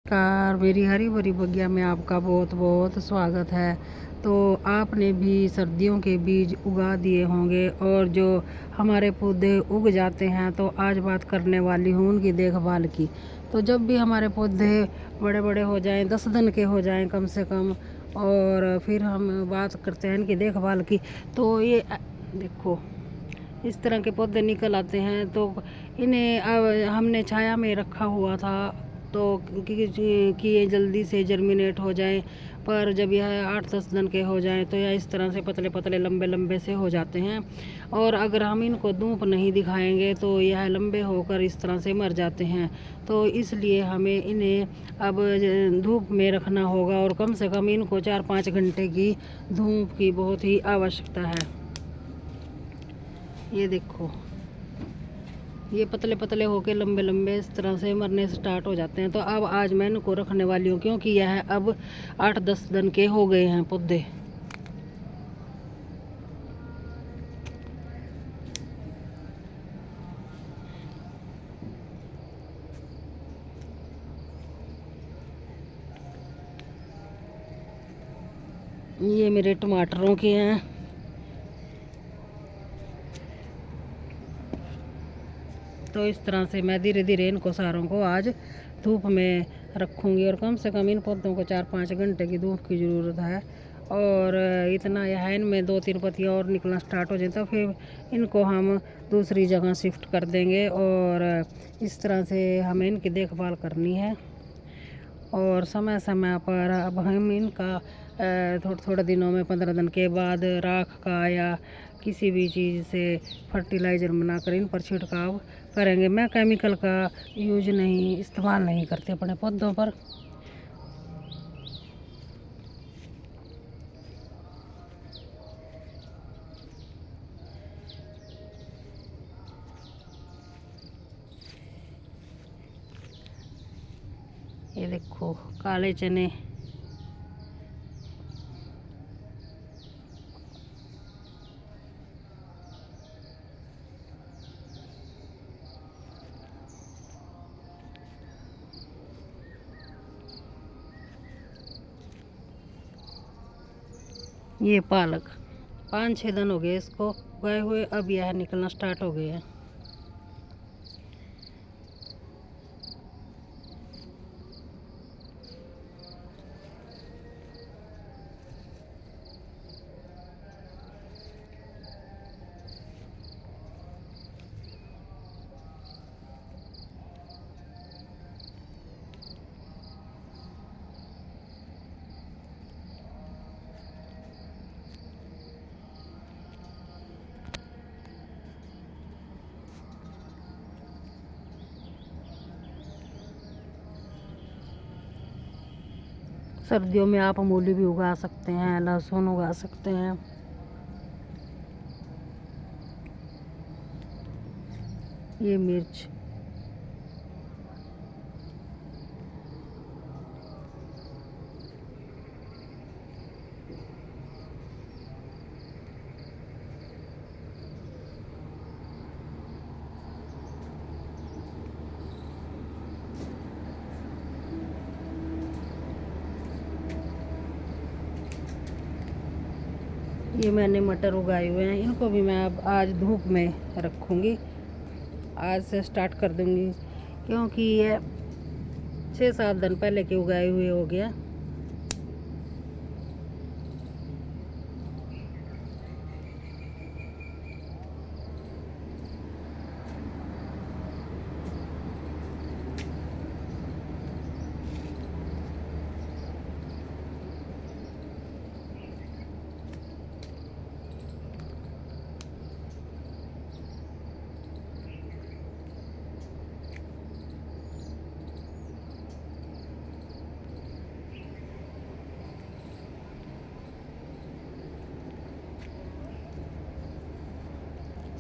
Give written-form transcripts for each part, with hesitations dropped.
Car मेरी हरी भरी बगिया में आपका बहुत बहुत स्वागत है। तो आपने भी सर्दियों के बीज उगा दिए होंगे और जो हमारे पौधे उग जाते हैं, तो आज बात करने वाली हूँ उनकी देखभाल की। तो जब भी हमारे पौधे बड़े बड़े हो जाएं, 10 दिन के हो जाएं कम से कम, और फिर हम बात करते हैं इनकी देखभाल की। तो ये देखो, इस तरह के पौधे निकल आते हैं। तो इन्हें अब हमने छाया में रखा हुआ था, तो कि ये जल्दी से जर्मिनेट हो जाएं। पर जब यह 8-10 दिन के हो जाएं, तो यह इस तरह से पतले पतले लंबे लंबे से हो जाते हैं। और अगर हम इनको धूप नहीं दिखाएंगे तो यह लंबे होकर इस तरह से मर जाते हैं। तो इसलिए हमें इन्हें अब धूप में रखना होगा, और कम से कम इनको 4-5 घंटे की धूप की बहुत ही आवश्यकता है। ये देखो, ये पतले पतले होके लंबे लंबे इस तरह से मरने स्टार्ट हो जाते हैं। तो अब आज मैं इनको रखने वाली हूँ, क्योंकि यह अब 8-10 दिन के हो गए हैं पौधे। ये मेरे टमाटरों के हैं। तो इस तरह से मैं धीरे धीरे इनको सारों को आज धूप में रखूँगी, और कम से कम इन पौधों को 4-5 घंटे की धूप की ज़रूरत है। और इतना यह इनमें 2-3 पत्तियाँ और निकलना स्टार्ट हो जाए, तो फिर इनको हम दूसरी जगह शिफ्ट कर देंगे। और इस तरह से हमें इनकी देखभाल करनी है। और समय समय पर अब हम इनका थोड़े थोड़े दिनों में, 15 दिन के बाद, राख का या किसी भी चीज़ से फर्टिलाइज़र बनाकर इन पर छिड़काव करेंगे। मैं केमिकल का यूज नहीं, इस्तेमाल नहीं करती अपने पौधों पर। ये देखो, काले चने, ये पालक 5-6 दिन हो गए इसको उगाए हुए, अब यह निकलना स्टार्ट हो गए हैं। सर्दियों में आप मूली भी उगा सकते हैं, लहसुन उगा सकते हैं। ये मिर्च, ये मैंने मटर उगाए हुए हैं। इनको भी मैं अब आज धूप में रखूँगी, आज से स्टार्ट कर दूँगी, क्योंकि ये 6-7 दिन पहले के उगाए हुए हो गया।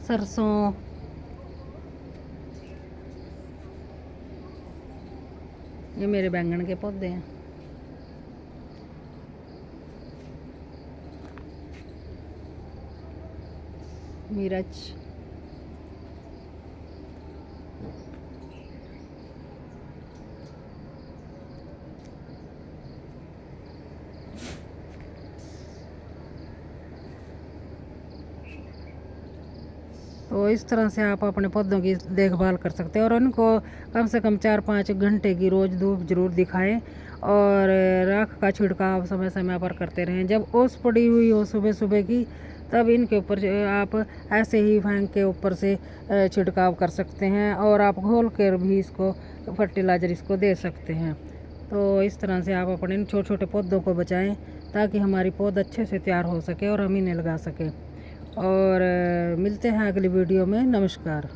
सरसों, ये मेरे बैंगन के पौधे हैं। मिर्च, तो इस तरह से आप अपने पौधों की देखभाल कर सकते हैं और उनको कम से कम 4-5 घंटे की रोज़ धूप जरूर दिखाएं और राख का छिड़काव समय समय पर करते रहें। जब ओस पड़ी हुई हो सुबह सुबह की, तब इनके ऊपर आप ऐसे ही फेंक के ऊपर से छिड़काव कर सकते हैं और आप घोल कर भी इसको फर्टिलाइज़र इसको दे सकते हैं। तो इस तरह से आप अपने इन छोटे छोटे पौधों को बचाएं ताकि हमारी पौध अच्छे से तैयार हो सके और हम इन्हें लगा सकें। और मिलते हैं अगली वीडियो में। नमस्कार।